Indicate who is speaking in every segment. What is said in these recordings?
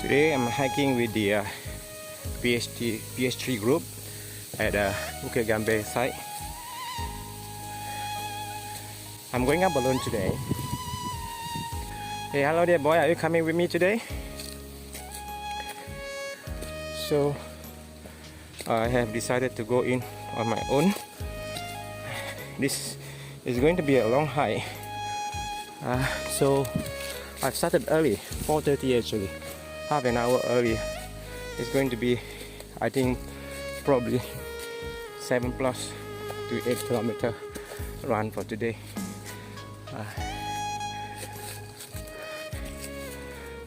Speaker 1: Today I'm hiking with the PH3 group at Bukit Gambe site. I'm going up alone today. Hey, hello there boy, are you coming with me today? So I have decided to go in on my own. This is going to be a long hike. So I've started early, 4:30 actually, half an hour early. It's going to be, I think, probably 7+ to 8 kilometer run for today.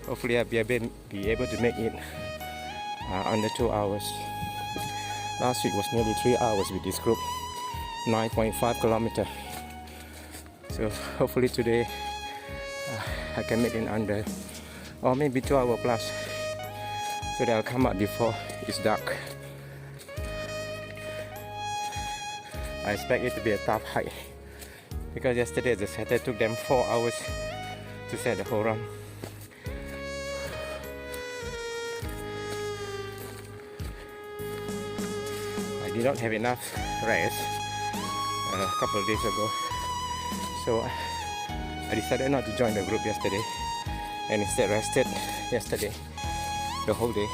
Speaker 1: Hopefully I'll be able to make it under 2 hours. Last week was nearly 3 hours with this group, 9.5 kilometer. So hopefully today I can make it under, or maybe 2 hours plus, so that I'll come out before it's dark. I expect it to be a tough hike because yesterday, as I said, it took them 4 hours to set the whole run. I did not have enough rest a couple of days ago, so I decided not to join the group yesterday and instead rested yesterday the whole day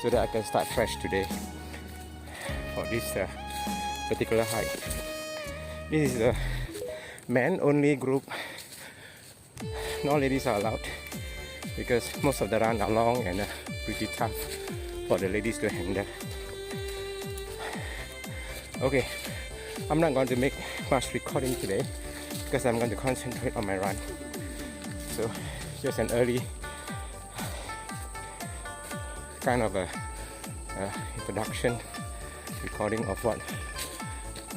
Speaker 1: so that I can start fresh today for this particular hike. This is a men only group. No ladies are allowed because most of the run are long and pretty tough for the ladies to handle. Okay, I'm not going to make much recording today because I'm going to concentrate on my run. So just an early kind of a introduction recording of what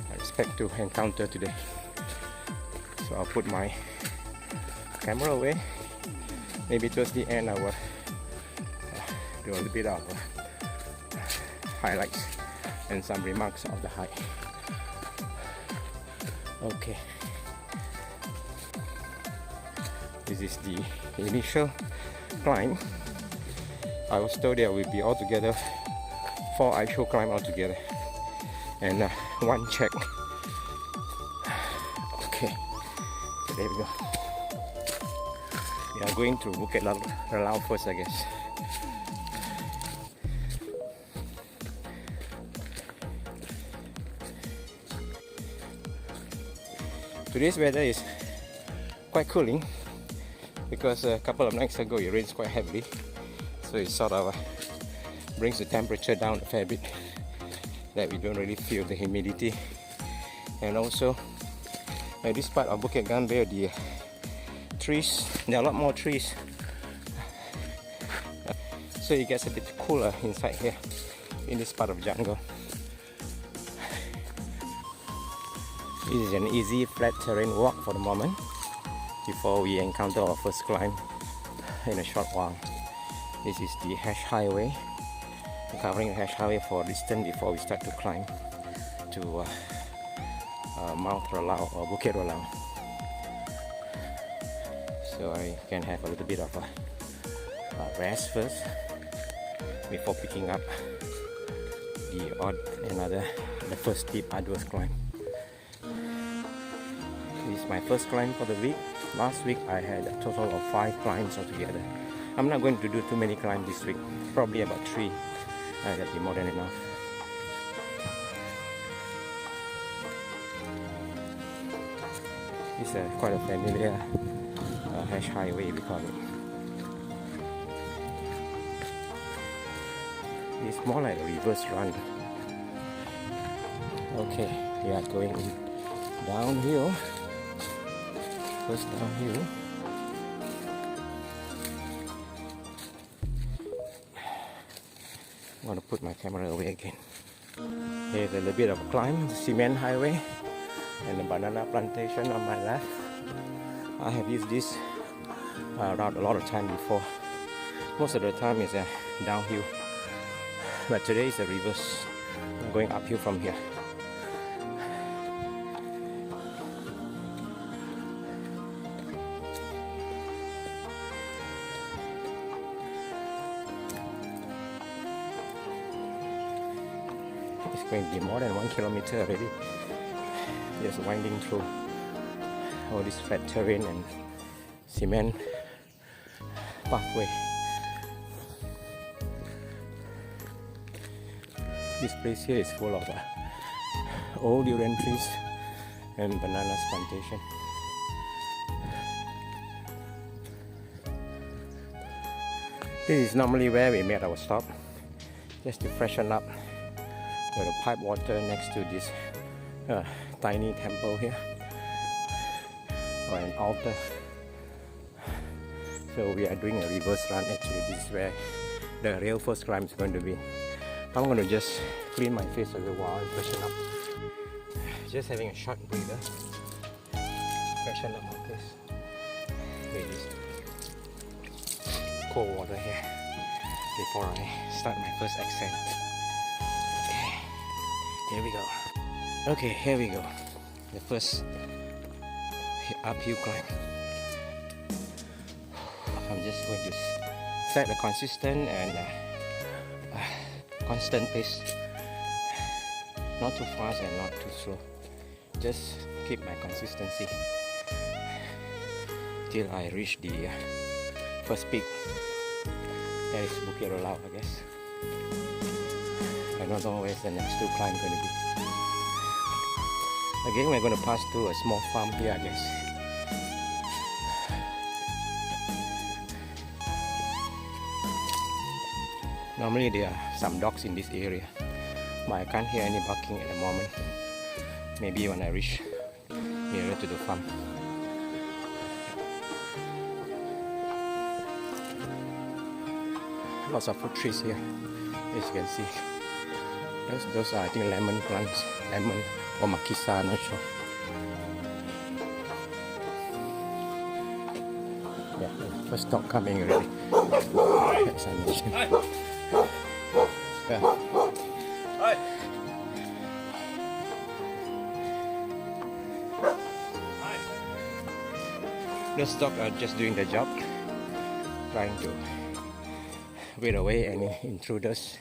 Speaker 1: I expect to encounter today. So I'll put my camera away. Maybe towards the end I will do a little bit of highlights and some remarks of the hike. Okay. This is the initial climb. I was told there will be altogether 4 actual climb altogether and 1 check. Okay, so there we go. We are going to Bukit Lalau first, I guess. Today's weather is quite cooling because a couple of nights ago it rains quite heavily, so it sort of brings the temperature down a fair bit, that we don't really feel the humidity. And also at this part of Bukit Gambe, the trees, there are a lot more trees, so it gets a bit cooler inside here in this part of jungle. This is an easy flat terrain walk for the moment before we encounter our first climb in a short while. This is the Hash Highway. We're covering the Hash Highway for a distance before we start to climb to Mount Ralau or Bukit Ralau. So I can have a little bit of a rest first before picking up the first steep arduous climb. This is my first climb for the week. Last week I had a total of 5 climbs altogether. I'm not going to do too many climbs this week, probably about 3. That'll be more than enough. It's quite a familiar Hash Highway, we call it. It's more like a reverse run. Okay, we are going downhill. First downhill. I'm going to put my camera away again. Here's a little bit of a climb, the cement highway and the banana plantation on my left. I have used this route a lot of time before. Most of the time is downhill, but today is a reverse. I'm going uphill from here. It's going to be more than 1 kilometer already. Just winding through all this flat terrain and cement pathway. This place here is full of old durian trees and bananas plantation. This is normally where we made our stop, just to freshen up with the pipe water next to this tiny temple here, or an altar. So we are doing a reverse run. Actually, this is where the real first climb is going to be. I'm going to just clean my face a little while and freshen up. Just having a short breather. Freshen up my face with this cold water here before I start my first ascent. Okay, here we go. Okay, here we go. The first uphill climb. I'm just going to set a consistent and constant pace. Not too fast and not too slow. Just keep my consistency till I reach the first peak. That is Bukit Rolau, I guess. I don't know where's the next two climb going to be. Again, we're going to pass through a small farm here, I guess. Normally there are some dogs in this area, but I can't hear any barking at the moment. Maybe when I reach nearer to the farm. Lots of fruit trees here, as you can see. Those are, I think, lemon plants, lemon or makisa, not sure. Yeah, first dog coming already. As I mentioned. Yeah. Those dogs are just doing their job, trying to weed away any intruders.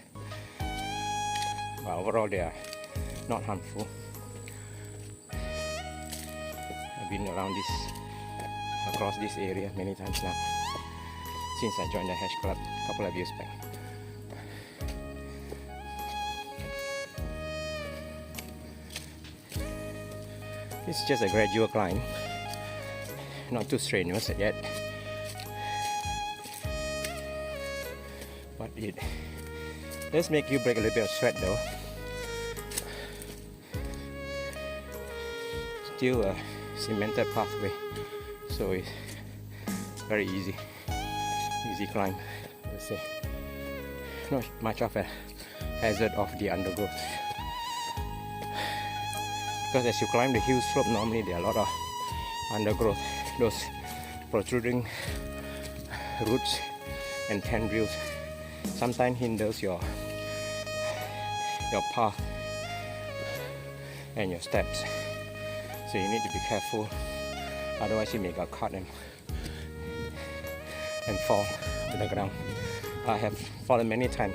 Speaker 1: But overall, they are not harmful. I've been around across this area many times now, since I joined the Hash Club a couple of years back. It's just a gradual climb, not too strenuous yet, but it does make you break a little bit of sweat though. Still a cemented pathway, so it's very easy climb, let's say. Not much of a hazard of the undergrowth, because as you climb the hill slope, normally there are a lot of undergrowth, those protruding roots and tendrils sometimes hinders your path and your steps, so you need to be careful, otherwise you may get caught and fall to the ground. I have fallen many times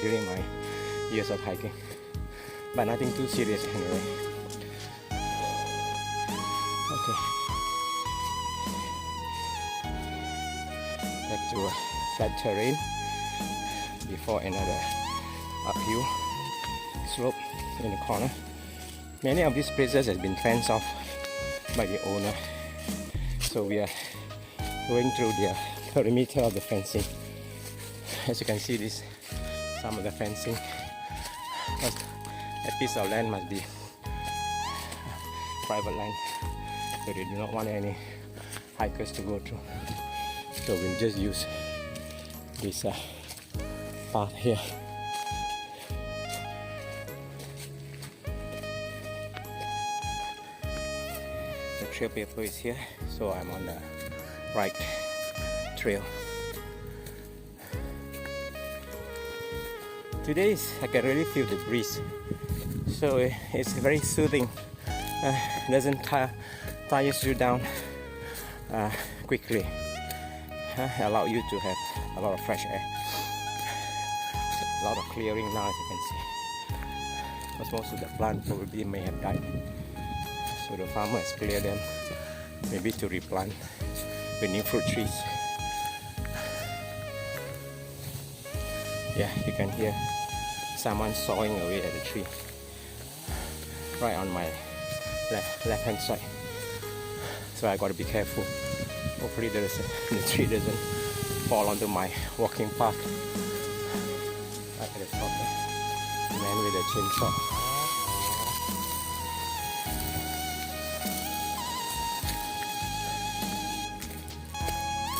Speaker 1: during my years of hiking, but nothing too serious anyway. Okay, back to flat terrain before another uphill slope in the corner. Many of these places has been fenced off by the owner, so we are going through the perimeter of the fencing. As you can see, this some of the fencing. A piece of land must be private land, so they do not want any hikers to go through. So we'll just use this path here. The trail paper is here, so I'm on the right trail. Today I can really feel the breeze, so it's very soothing. Doesn't tire you down quickly. Allow you to have a lot of fresh air. A lot of clearing now, as you can see. because most of the plant probably may have died. So the farmer has cleared them, maybe to replant with new fruit trees. Yeah, you can hear someone sawing away at the tree right on my left hand side. So I gotta be careful. Hopefully the tree doesn't fall onto my walking path. Right at the top there. Man with a chainsaw.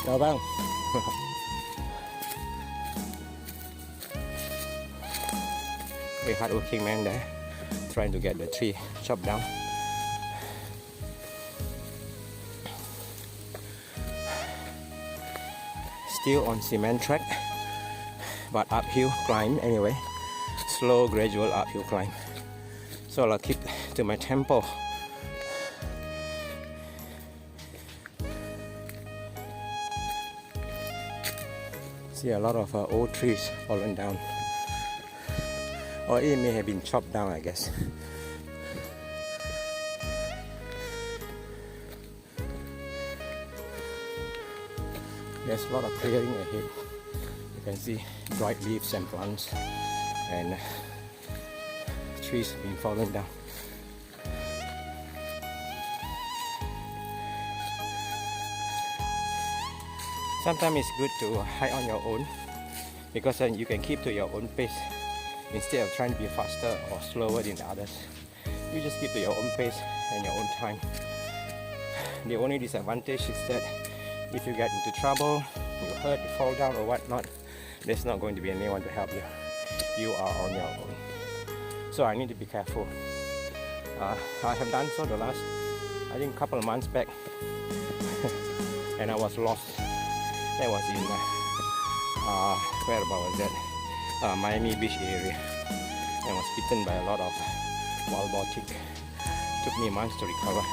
Speaker 1: Chào bang. Very hardworking man there, trying to get the tree chopped down. Still on cement track, but uphill climb anyway. Slow, gradual uphill climb. So I'll keep to my tempo. See a lot of old trees fallen down, or it may have been chopped down, I guess. There's a lot of clearing ahead. You can see dried leaves and plants, and trees have been fallen down. Sometimes it's good to hike on your own, because then you can keep to your own pace instead of trying to be faster or slower than the others. You just keep to your own pace and your own time. The only disadvantage is that if you get into trouble, you hurt, you fall down or whatnot, there's not going to be anyone to help you. You are on your own. So I need to be careful. I have done so the last, I think, couple of months back, and I was lost. That was in where about was that? Miami Beach area, and was bitten by a lot of wild boar tick. Took me months to recover.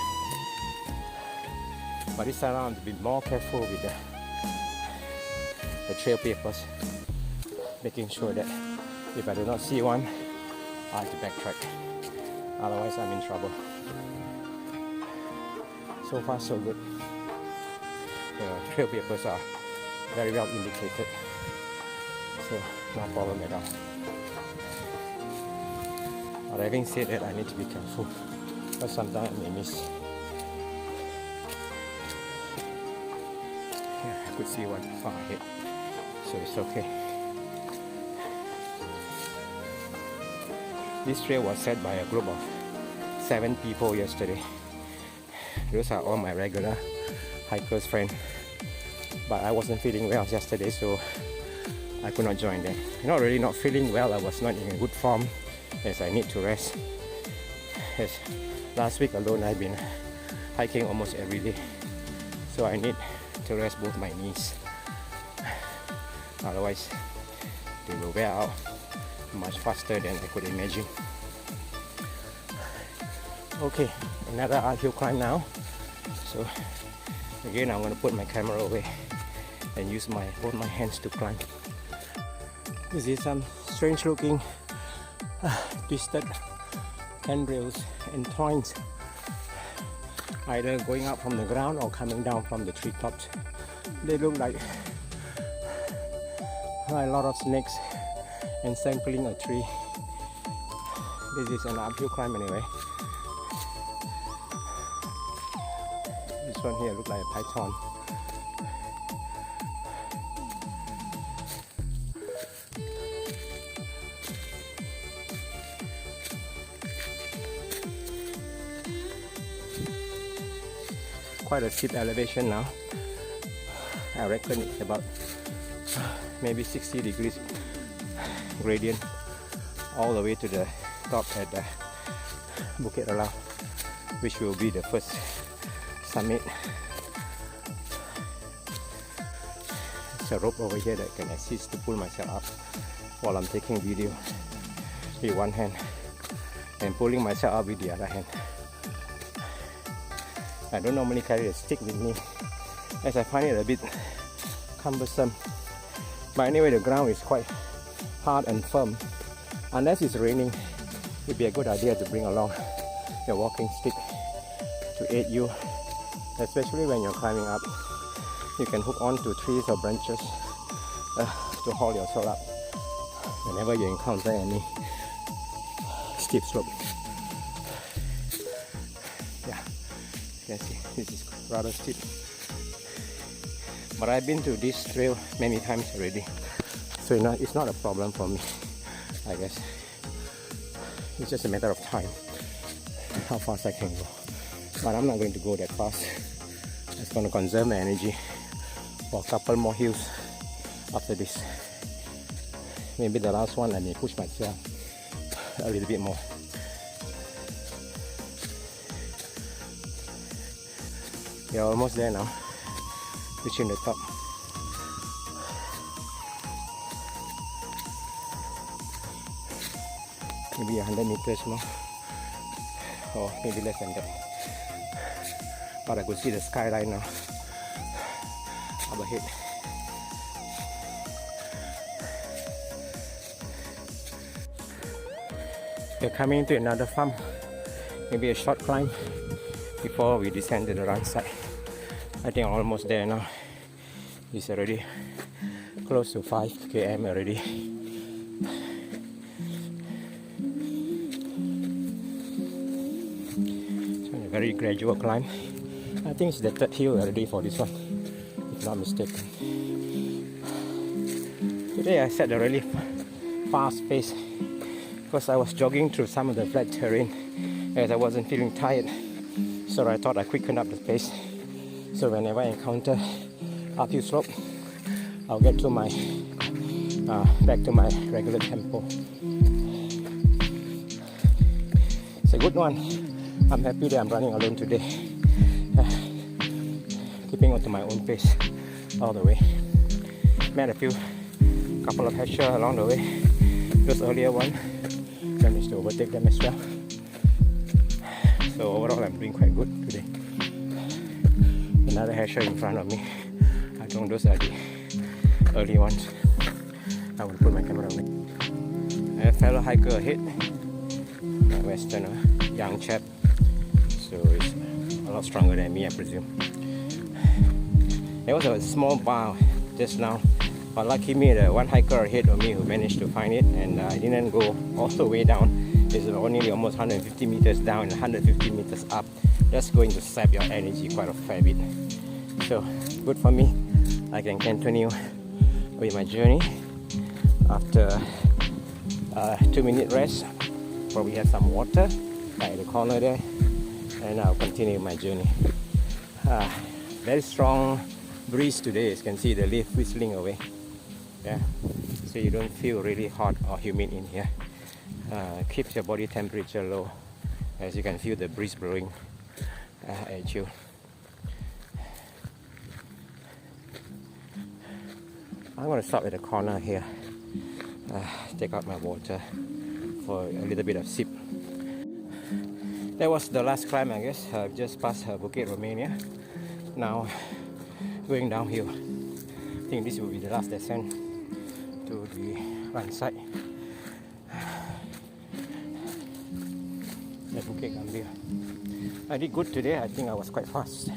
Speaker 1: But this time around, to be more careful with the trail papers, making sure that if I do not see one, I have to backtrack. Otherwise, I'm in trouble. So far, so good. The trail papers are very well indicated, so no problem at all. But having said that, I need to be careful, because sometimes I may miss. Yeah, I could see one far ahead, so it's okay. This trail was set by a group of 7 people yesterday. Those are all my regular hikers friends. But I wasn't feeling well yesterday, so I could not join them. Not feeling well, I was not in good form, as I need to rest. As last week alone, I've been hiking almost every day, so I need to rest both my knees. Otherwise, they will wear out much faster than I could imagine. Okay, another uphill climb now. So again, I'm going to put my camera away and use both my hands to climb. This is some strange looking twisted handrails and twines, either going up from the ground or coming down from the treetops. They look like a lot of snakes encircling a tree. This is an uphill climb anyway. This one here looks like a python. Quite a steep elevation now. I reckon it's about maybe 60 degrees gradient all the way to the top at the Bukit Ralau, which will be the first summit. There's a rope over here that can assist to pull myself up while I'm taking video with one hand and pulling myself up with the other hand. I don't normally carry a stick with me, as I find it a bit cumbersome. But anyway, the ground is quite hard and firm. Unless it's raining, it'd be a good idea to bring along your walking stick to aid you, especially when you're climbing up. You can hook on to trees or branches to haul yourself up whenever you encounter any steep slope. Yeah, you can see this is rather steep. But I've been to this trail many times already, so it's not a problem for me, I guess. It's just a matter of time, how fast I can go. But I'm not going to go that fast. It's going to conserve my energy for a couple more hills after this. Maybe the last one I may push myself a little bit more. We're almost there now, reaching the top. Maybe 100 meters more, or maybe less than that. But I could see the skyline now up ahead. We're coming to another farm, maybe a short climb before we descend to the run side. I think I'm almost there now. It's already close to 5 km already. So a very gradual climb. I think it's the third hill already for this one, if not mistaken. Today I set a really fast pace because I was jogging through some of the flat terrain as I wasn't feeling tired. So I thought I'd quicken up the pace. So whenever I encounter uphill slope, I'll get to my back to my regular tempo. It's a good one. I'm happy that I'm running alone today, keeping on to my own pace all the way. Met a couple of hatcher along the way. Those earlier one, managed to overtake them as well. So overall, I'm doing quite good today. Another hatcher in front of me. I think those are the early ones. I will put my camera away. I have a fellow hiker ahead, a Westerner, young chap. So it's a lot stronger than me, I presume. There was a small bar just now, but lucky me, the one hiker ahead of me who managed to find it, and I didn't go all the way down. It's only almost 150 meters down and 150 meters up. That's going to sap your energy quite a fair bit. So good for me. I can continue with my journey after a 2-minute rest. Probably have some water right at the corner there, and I'll continue my journey. Very strong breeze today. As you can see the leaf whistling away. Yeah, so you don't feel really hot or humid in here. Keeps your body temperature low, as you can feel the breeze blowing at you. I'm going to stop at the corner here, take out my water for a little bit of sip. That was the last climb, I guess. I've just passed Bukit Romania. Now going downhill. I think this will be the last descent to the run side. The Bukit Gambir. I did good today. I think I was quite fast.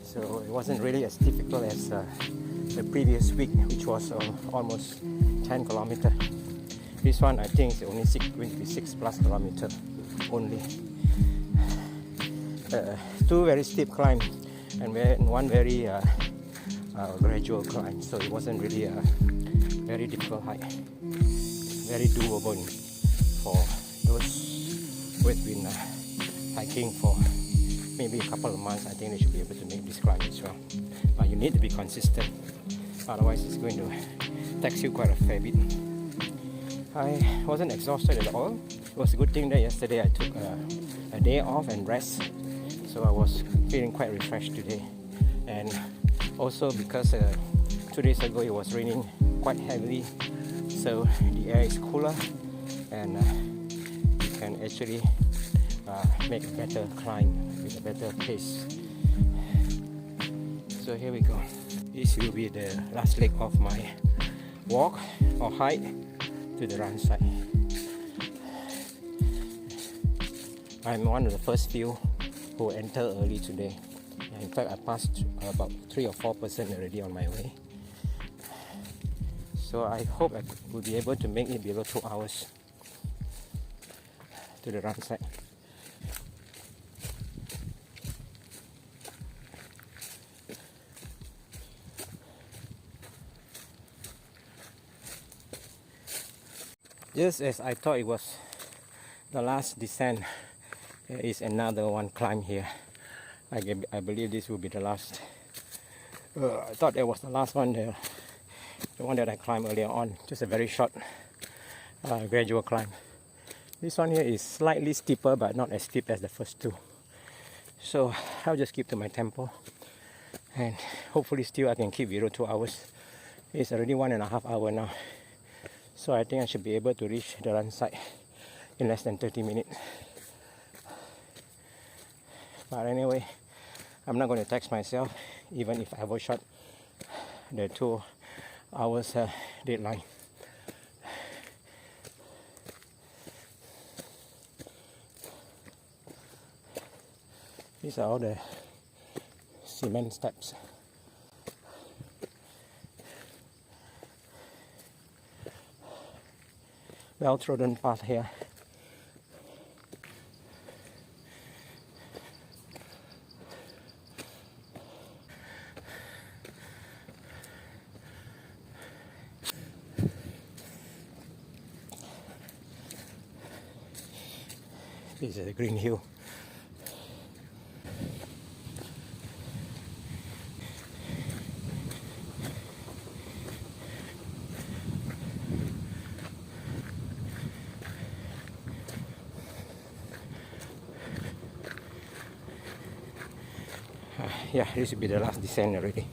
Speaker 1: So it wasn't really as difficult as the previous week, which was almost 10 kilometers. This one I think is only 6 plus kilometers only. 2 very steep climbs and one very gradual climb. So it wasn't really a very difficult hike. Very doable for those who have been hiking for maybe a couple of months. I think they should be able to make this climb as well. But you need to be consistent, otherwise it's going to tax you quite a fair bit. I wasn't exhausted at all. It was a good thing that yesterday I took a day off and rest, so I was feeling quite refreshed today. And also because 2 days ago it was raining quite heavily, so the air is cooler and you can actually make a better climb with a better pace. So here we go. This will be the last leg of my walk or hike to the run side. I'm one of the first few who enter early today. In fact, I passed about 3 or 4% already on my way. So I hope I will be able to make it below 2 hours to the run site. Just as I thought it was the last descent, there is another one climb here. I believe this will be the last. I thought that was the last one, the one that I climbed earlier on. Just a very short gradual climb. This one here is slightly steeper, but not as steep as the first two. So I'll just keep to my tempo, and hopefully still I can keep below 2 hours. It's already 1.5 hours now. So I think I should be able to reach the run site in less than 30 minutes. But anyway, I'm not going to tax myself even if I overshot the 2 hours deadline. These are all the cement steps. Well-trodden path here. This is a green hill. Yeah, this will be the last descent already.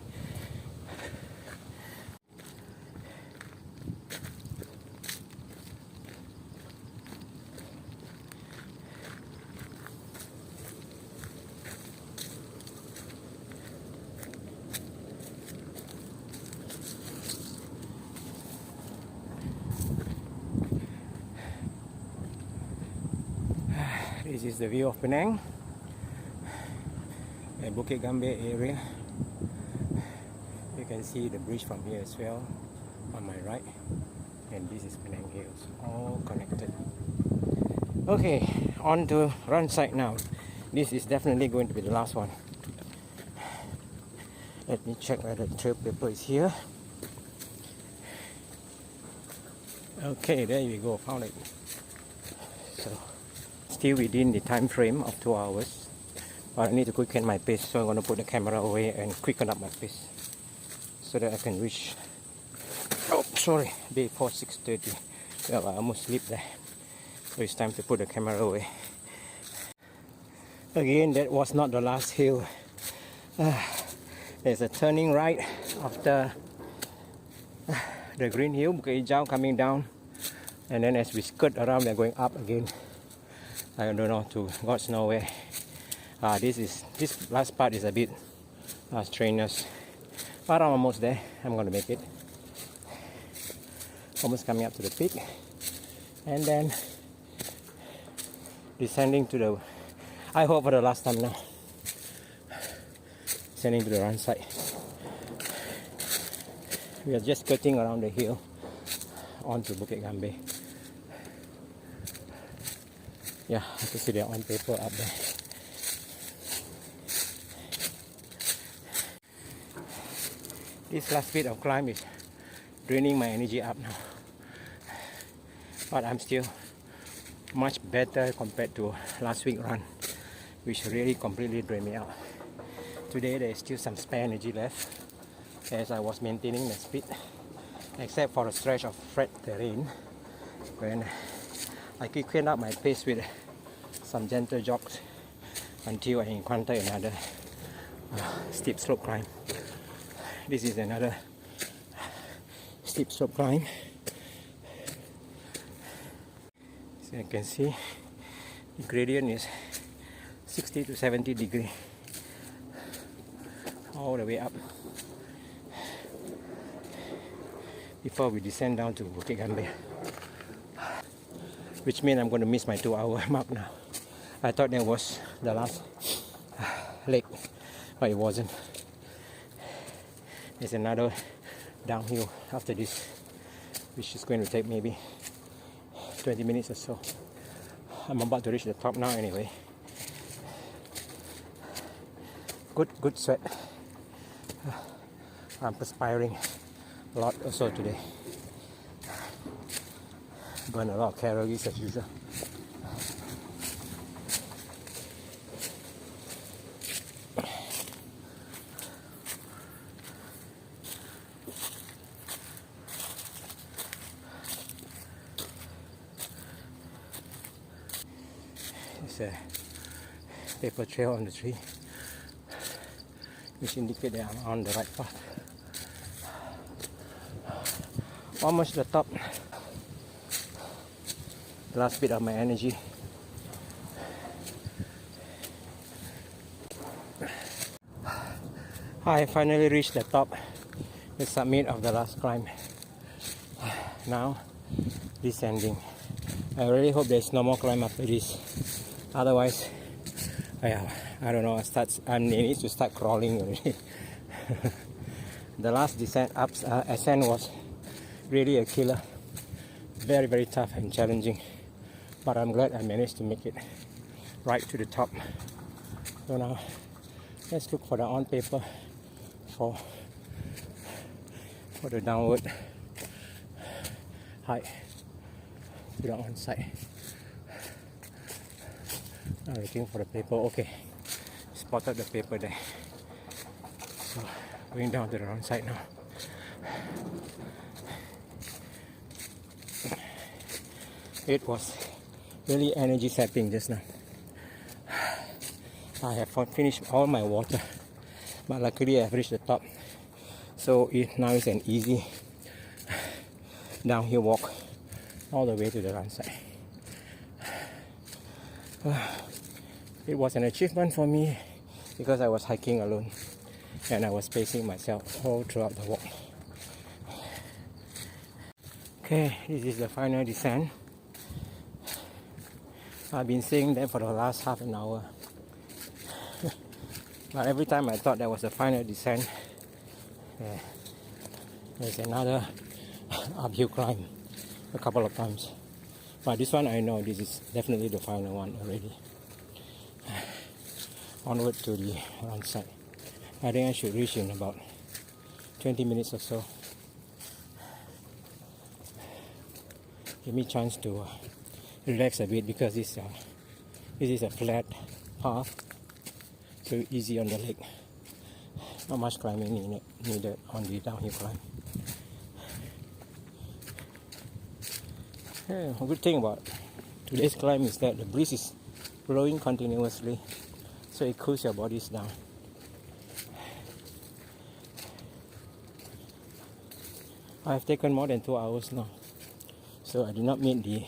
Speaker 1: This is the view of Penang, the Bukit Gambir area. You can see the bridge from here as well on my right, and this is Penang Hills, all connected. Okay, on to run site now. This is definitely going to be the last one. Let me check whether the trail paper is here. Okay, there you go, found it. So still within the time frame of 2 hours, but I need to quicken my pace, so I'm going to put the camera away and quicken up my pace so that I can reach, before 6:30. Well, I almost sleep there, so it's time to put the camera away. Again, that was not the last hill. There's a turning right after the green hill, Bukit Hijau, coming down, and then as we skirt around, we're going up again. I don't know, to God's know where. This last part is a bit strenuous, but I'm almost there. I'm going to make it. Almost coming up to the peak, and then descending to the, I hope for the last time now, descending to the run site. We are just skirting around the hill onto Bukit Gambir. Yeah, I can see the on paper up there. This last bit of climb is draining my energy up now, but I'm still much better compared to last week run, which really completely drained me out. Today there is still some spare energy left as I was maintaining the speed, except for a stretch of flat terrain when I quickened up my pace with some gentle jogs until I encountered another steep slope climb. This is another steep slope climb. So you can see the gradient is 60 to 70 degrees all the way up before we descend down to Bukit Gambir, which means I'm going to miss my 2 hour mark now. I thought that was the last leg, but it wasn't. There's another downhill after this, which is going to take maybe 20 minutes or so. I'm about to reach the top now anyway. Good sweat. I'm perspiring a lot also today. Burn a lot of calories as usual. It's a paper trail on the tree, which indicates that I'm on the right path. Almost the top. The last bit of my energy. I finally reached the top, the summit of the last climb. Now descending. I really hope there's no more climb after this. Otherwise, I don't know. I need to start crawling already. The last ascent was really a killer. Very, very tough and challenging. But I'm glad I managed to make it right to the top. So now, let's look for the on paper for the downward hike to the on side. I'm looking for the paper. Okay, spotted the paper there. So going down to the wrong side now. It was really energy sapping just now. I have finished all my water, but luckily I've reached the top. So now it's an easy downhill walk all the way to the run side. It was an achievement for me because I was hiking alone and I was pacing myself all throughout the walk. Okay, this is the final descent. I've been saying that for the last half an hour. But every time I thought that was the final descent, there's another uphill climb a couple of times. But this one I know this is definitely the final one already. Onward to the run side. I think I should reach in about 20 minutes or so. Give me a chance to relax a bit because this is a flat path, so easy on the leg. Not much climbing needed on the downhill climb. Yeah, a good thing about today's climb is that the breeze is blowing continuously, so it cools your bodies down. I've taken more than 2 hours now, so I did not meet the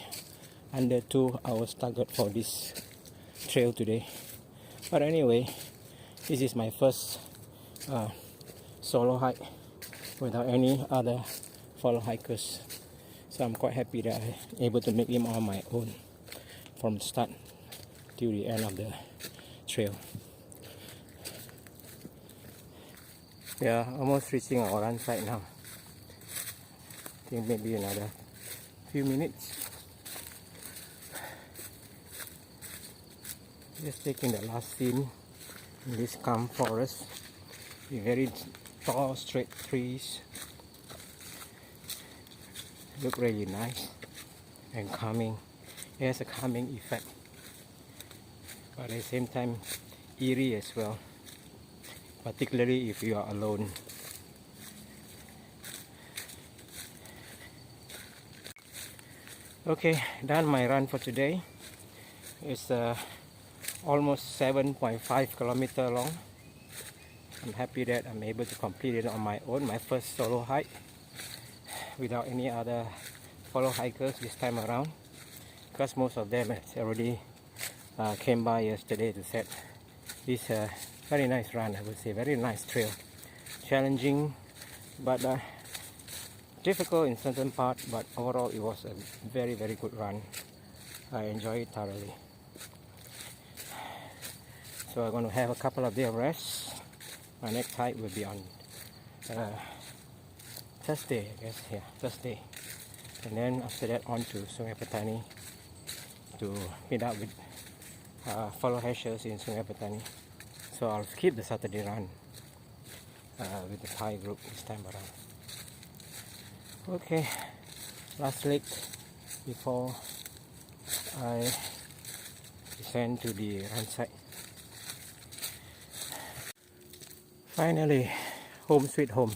Speaker 1: under 2 hours target for this trail today. But anyway, this is my first solo hike without any other fellow hikers. So I'm quite happy that I'm able to make it on my own from the start till the end of the trail. We are almost reaching our run site now. I think maybe another few minutes. Just taking the last scene in this calm forest with very tall straight trees. Look really nice and calming. It has a calming effect, but at the same time eerie as well, particularly if you are alone. Okay, done my run for today. It's almost 7.5 kilometers long. I'm happy that I'm able to complete it on my own, my first solo hike, without any other fellow hikers this time around, because most of them has already came by yesterday to set this very nice run. I would say very nice trail, challenging but difficult in certain parts, but overall it was a very good run. I enjoyed it thoroughly. So I'm going to have a couple of days of rest. My next hike will be on Thursday, I guess. Yeah, Thursday. And then after that on to Sungai Petani to meet up with fellow hashers in Sungai Petani. So I'll skip the Saturday run with the Thai group this time around. Okay, last leg before I descend to the run site. Finally, home sweet home.